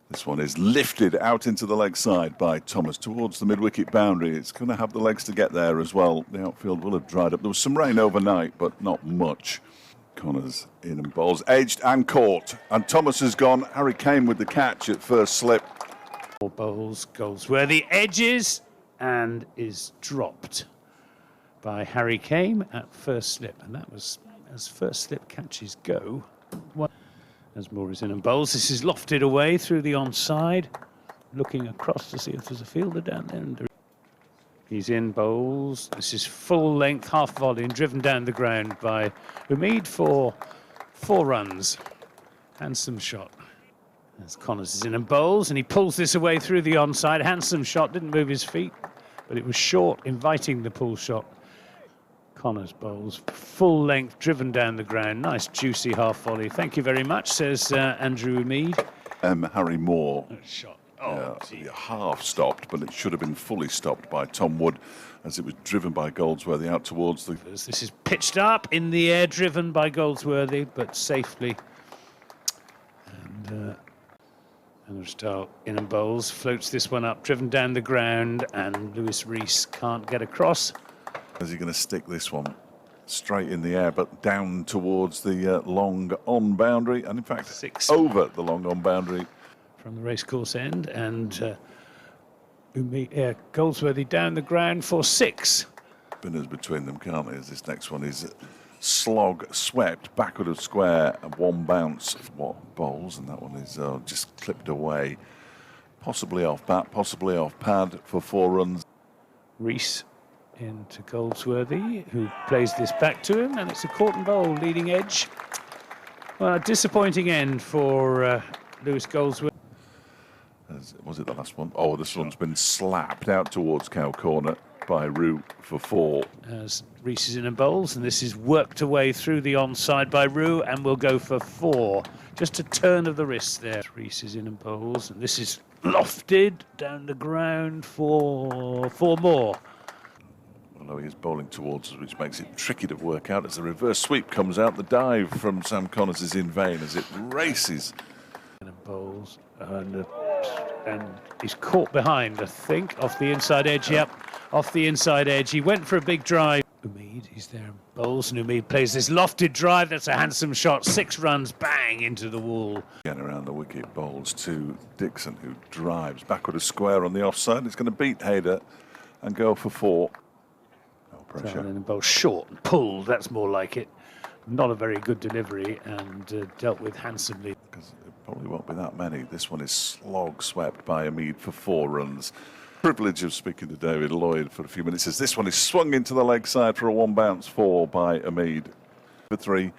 This one is lifted out into the leg side by Thomas towards the mid-wicket boundary. It's going to have the legs to get there as well. The outfield will have dried up. There was some rain overnight, but not much. Connors in and bowls, edged and caught. And Thomas has gone. Harry Kane with the catch at first slip. Four bowls, Goldsworthy edges and is dropped by Harry Kane at first slip. And that was as first slip catches go. As Moore is in and bowls, this is lofted away through the onside, looking across to see if there's a fielder down there. He's in, bowls. This is full length, half volley, and driven down the ground by Umeed for 4 runs. Handsome shot. As Connors is in and bowls, and he pulls this away through the onside. Handsome shot, didn't move his feet, but it was short, inviting the pull shot. Connors bowls, full length, driven down the ground. Nice, juicy half volley. Thank you very much, says Andrew Umeed. Harry Moore. Shot. Oh, half stopped, but it should have been fully stopped by Tom Wood as it was driven by Goldsworthy out towards the... This is pitched up in the air, driven by Goldsworthy, but safely. And Anuj Dal in and bowls, floats this one up, driven down the ground, and Lewis Rees can't get across. Is he going to stick this one straight in the air, but down towards the long on boundary, and in fact 6 over the long on boundary from the racecourse end, and Goldsworthy down the ground for 6. Spinners between them, can't they? As this next one is slog swept backward of square and one bounce. What bowls, and that one is just clipped away, possibly off bat, possibly off pad for 4 runs. Rees into Goldsworthy, who plays this back to him, and it's a caught and bowl, leading edge. Well, a disappointing end for Lewis Goldsworthy. Was it the last one? Oh, this one's been slapped out towards cow corner by Rue for 4. As Rees is in and bowls, and this is worked away through the onside by Rue, and will go for 4. Just a turn of the wrist there. Rees is in and bowls, and this is lofted down the ground for 4 more. Although he is bowling towards us, which makes it tricky to work out. As the reverse sweep comes out, the dive from Sam Connors is in vain as it races. And bowls, and he's caught behind, I think, off the inside edge. Yep, off the inside edge. He went for a big drive. Umeed, he's there and bowls, and Umeed plays this lofted drive. That's a handsome shot. 6 runs, bang, into the wall. Again around the wicket, bowls to Dixon, who drives backward a square on the offside. It's going to beat Hayder and go for 4. Pressure. And the ball short and pulled, that's more like it. Not a very good delivery, and dealt with handsomely. Because it probably won't be that many. This one is slog swept by Umeed for 4 runs. Privilege of speaking to David Lloyd for a few minutes as this one is swung into the leg side for a 1 bounce 4 by Umeed for 3.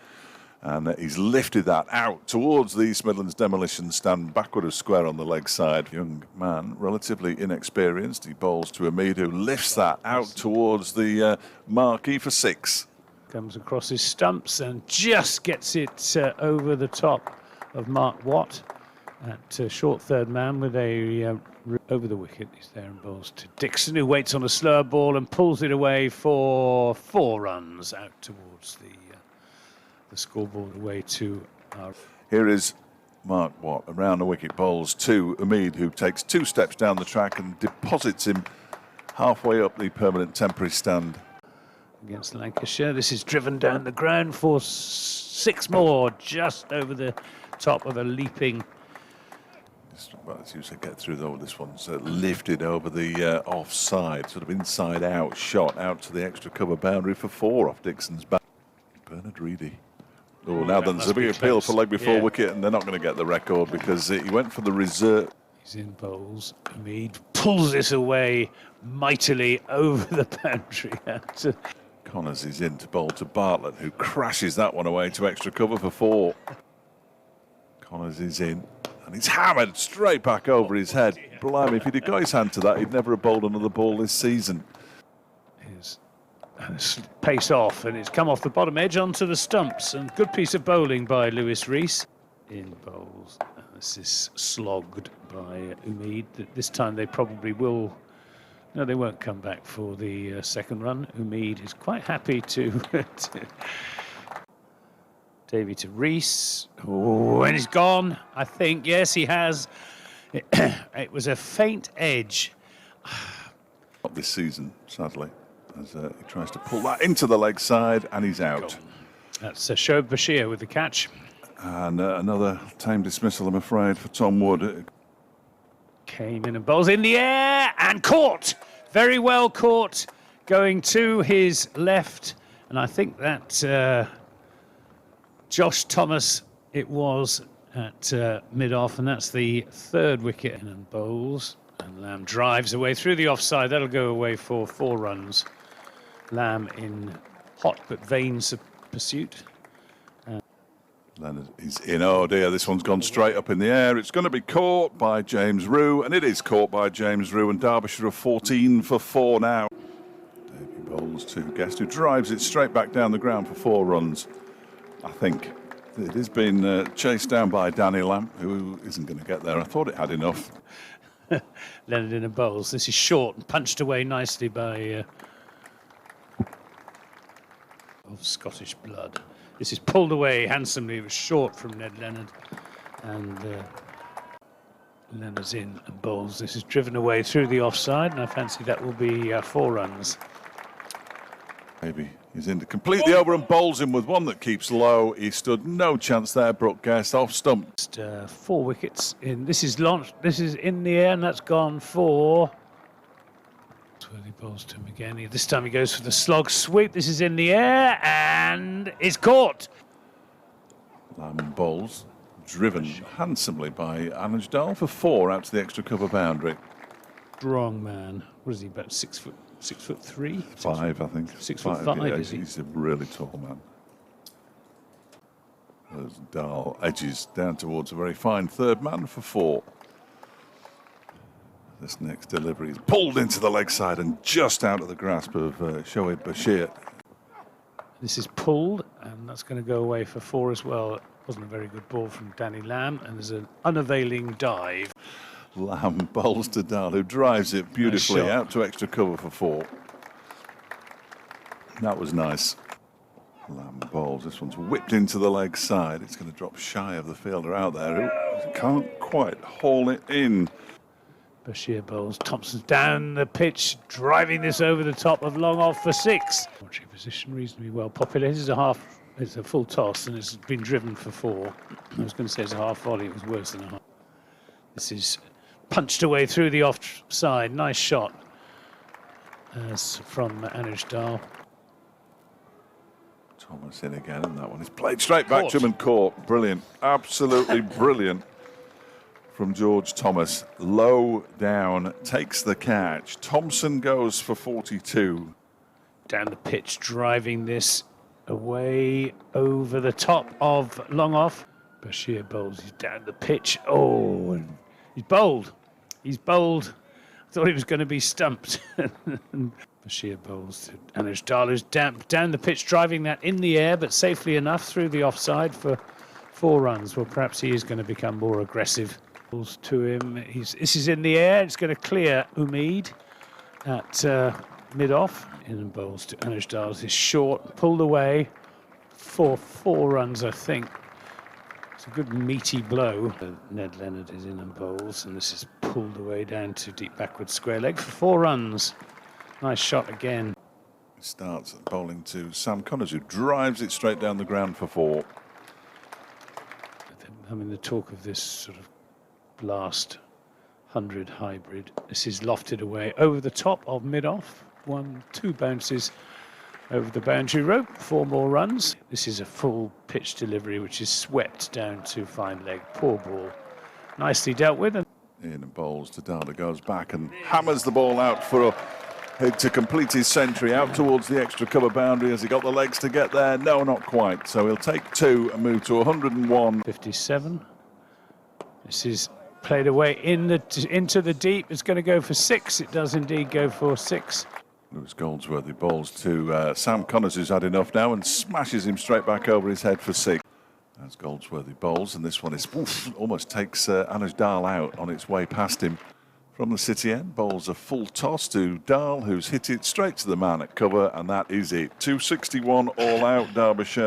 And he's lifted that out towards the East Midlands demolition stand, backward of square on the leg side. Young man, relatively inexperienced. He bowls to Umeed, who lifts that out towards the marquee for 6. Comes across his stumps and just gets it over the top of Mark Watt at short third man with a over the wicket. He's there and bowls to Dixon, who waits on a slower ball and pulls it away for 4 runs out towards the scoreboard away to our... Here is Mark Watt around the wicket, bowls to Umeed, who takes 2 steps down the track and deposits him halfway up the permanent temporary stand. Against Lancashire, this is driven down the ground for 6 more, just over the top of a leaping... Well, as you said, get through though. This one's lifted over the offside, sort of inside out shot out to the extra cover boundary for 4 off Dixon's back. Bernard Reedy. Oh, now then there's a big appeal for leg before wicket, and they're not going to get the record because he went for the reserve. He's in bowls. Umeed pulls this away mightily over the boundary. Connors is in to bowl to Bartlett, who crashes that one away to extra cover for 4. Connors is in, and he's hammered straight back over his head. Blimey, if he'd have got his hand to that, he'd never have bowled another ball this season. Pace off, and it's come off the bottom edge onto the stumps, and good piece of bowling by Lewis Rees. In bowls, this is slogged by Umeed. This time they probably will... No, they won't come back for the 2nd run. Umeed is quite happy to... Davey to Rees. Oh, and he's gone, I think. Yes, he has. It was a faint edge. Not this season, sadly, as he tries to pull that into the leg side, and he's out. That's Shoaib Bashir with the catch. And another time dismissal, I'm afraid, for Tom Wood. Came in and bowls in the air and caught. Very well caught, going to his left. And I think that Josh Thomas it was at mid-off, and that's the third wicket. And bowls, and Lamb drives away through the offside. That'll go away for 4 runs. Lamb in hot but vain pursuit. Leonard is in. Oh dear, this one's gone straight up in the air. It's going to be caught by James Rue, and it is caught by James Rue, and Derbyshire are 14 for 4 now. Davey bowls to Guest, who drives it straight back down the ground for 4 runs. I think it has been chased down by Danny Lamb, who isn't going to get there. I thought it had enough. Leonard in and bowls. This is short and punched away nicely by of Scottish blood. This is pulled away handsomely. It was short from Ned Leonard, and Leonard's in and bowls. This is driven away through the offside, and I fancy that will be 4 runs. Maybe he's in to complete the over and bowls him with one that keeps low. He stood no chance there, Brooke Guest, off stump. 4 wickets in. This is launched. This is in the air, and that's gone for. He bowls to him again. This time he goes for the slog sweep. This is in the air and is caught. Lamb bowls, driven handsomely by Anuj Dal for 4 out to the extra cover boundary. Strong man. What is he, about 6 foot? 6'3"? 5, I think. 6'5", yeah, is he? He's a really tall man. As Dal edges down towards a very fine third man for 4. This next delivery is pulled into the leg side and just out of the grasp of Shoaib Bashir. This is pulled, and that's going to go away for 4 as well. It wasn't a very good ball from Danny Lamb, and there's an unavailing dive. Lamb bowls to Dal, who drives it beautifully out to extra cover for 4. That was nice. Lamb bowls. This one's whipped into the leg side. It's going to drop shy of the fielder out there, who can't quite haul it in. Bashir bowls. Thompson's down the pitch, driving this over the top of long off for 6. Watching position reasonably well populated. It's a full toss, and it's been driven for 4. I was going to say it's a half volley. It was worse than a half. This is punched away through the offside. Nice shot from Anuj Dal. Thomas in again, and that one is played straight back to him and caught. Brilliant, absolutely brilliant from George Thomas. Low down, takes the catch. Thompson goes for 42. Down the pitch, driving this away over the top of long off. Bashir bowls. He's down the pitch. Oh, and he's bowled. He's bowled. I thought he was going to be stumped. Bashir bowls to Anuj Dal, who's down the pitch, driving that in the air, but safely enough through the offside for 4 runs. Well, perhaps he is going to become more aggressive. Balls to him. This is in the air. It's going to clear Umeed at mid-off. In and bowls to Anuj Dal. This is short, pulled away for 4 runs, I think. It's a good meaty blow. Ned Leonard is in and bowls, and this is pulled away down to deep backward square leg for 4 runs. Nice shot again. He starts bowling to Sam Connors, who drives it straight down the ground for 4. I mean, the talk of this sort of last 100 hybrid. This is lofted away over the top of mid-off. 1, 2 bounces over the boundary rope. 4 more runs. This is a full pitch delivery, which is swept down to fine leg. Poor ball. Nicely dealt with. In and bowls to Dal, goes back and hammers the ball out for to complete his century out towards the extra cover boundary. Has he got the legs to get there? No, not quite. So he'll take 2 and move to 101. 57. This is played away into the deep. It's going to go for 6. It does indeed go for 6. Lewis Goldsworthy bowls to Sam Connors, who's had enough now, and smashes him straight back over his head for 6. As Goldsworthy bowls, and this one is almost takes Anuj Dal out on its way past him. From the city end, bowls a full toss to Dal, who's hit it straight to the man at cover, and that is it. 261 all out, Derbyshire.